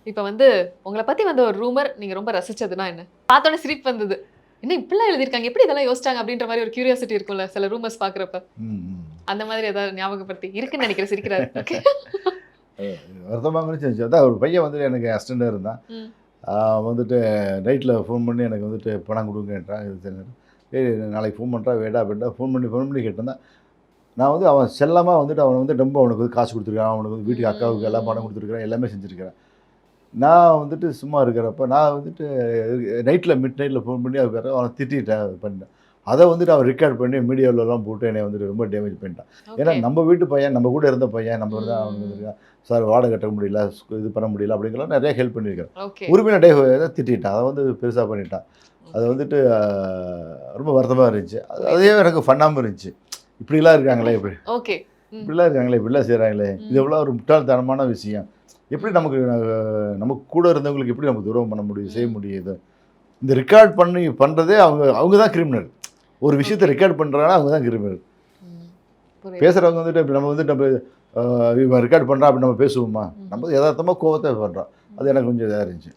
இப்ப வந்து உங்கள பத்தி வந்த ஒரு ரூமர் நீங்க ரொம்ப ரசிச்சதுன்னா என்ன? பார்த்தோனே சிரிப்பு வந்தது. என்ன இப்படிலாம் எழுதியிருக்காங்க? எப்படி இதெல்லாம் யோசிச்சாங்க? அப்படின்ற மாரி ஒரு கியூரியாசிட்டி இருக்கும்ல சில ரூமர்ஸ் பார்க்குறப்ப. ம், ம். அந்த மாதிரி ஏதாவது ஞாபகப்படுத்தி இருக்குன்னு நெனைக்கிறேன் சிரிக்கிறாரு. ஓகே. வருத்தமா இருந்துச்சு. அதான் ஒரு பையன் வந்துட்டு எனக்கு அசிஸ்டண்டா இருந்தான். ம். வந்துட்டு நைட்ல ஃபோன் பண்ணி எனக்கு வந்துட்டு பணம் குடுங்கன்றான். "ஏய் நாளைக்கு ஃபோன் பண்றேன் வைடா" அப்படின்ட்டு ஃபோன் பண்ணி கேட்டிருந்தேன். நான் வந்து அவன் செல்லமா வந்துட்டு அவன வந்து ரொம்ப அவனுக்கு வந்து காசு குடுத்துருக்கான். அவனுக்கு வந்து வீட்டுக்கு அக்காவுக்கு எல்லாம் பணம் ம். குடுத்துருக்கிறேன். எல்லாமே செஞ்சிருக்கிறேன். நான் வந்துட்டு சும்மா இருக்கிறப்ப, நான் வந்துட்டு நைட்ல மிட் நைட்ல ஃபோன் பண்ணி அதுக்கு அவன திட்டிட்டேன் பண்ணிட்டேன். அத வந்துட்டு அவன் ரெக்கார்ட் பண்ணி மீடியாலலாம் போட்டு என்னைய வந்துட்டு ரொம்ப டேமேஜ் பண்ணிட்டான். ஏன்னா ஓகே. நம்ம வீட்டு பையன், நம்ம கூட இருந்த பையன், நம்ம தான் அவனுக்கு ம். வந்துருக்கான். சார் வாடகை கட்ட முடியல, இது பண்ண முடியல அப்படிங்கலாம் நெறைய ஹெல்ப் பண்ணியிருக்கிறேன். ஓகே. உரிமையில திட்டிட்டான். அத வந்து பெருசா பண்ணிட்டான். அது ஓகே. வந்துட்டு ரொம்ப வருத்தமா இருந்துச்சு. அதே புரியுது. எனக்கு ஃபன்னாவும் இருந்துச்சு. இப்படிலாம் இருக்காங்களே இப்படி ஓகே. ம். இப்படிலாம் இருக்காங்களே, இப்படிலாம் செய்றாங்களே, இது ம். எவ்வளோ ஒரு முட்டாள்தனமான விஷயம். எப்படி ம். நமக்கு நமக்கு கூட இருந்தவங்களுக்கு எப்படி நமக்கு துரோகம் பண்ண முடியும், செய்ய ம். முடியுது? இந்த ரெக்கார்ட் பண்ணி பண்றதே அவங்க அவங்க தான் கிரிமினல். ஒரு விஷயத்த ஓகே. ரெக்கார்ட் பண்றாங்கன்னா அவங்க தான் கிரிமினல். ம். புரியுது. பேசுறவங்க வந்துட்டு இப்ப நம்ம வந்துட்டு நம்ம இவன் ரெக்கார்ட் பண்றான் அப்படின்னு நம்ம பேசுவோமா? ம்ஹ்ம். நம்ம எதார்த்தமா கோவத்த பண்றோம். அது ம். எனக்கு கொஞ்சம் இதா இருந்துச்சு.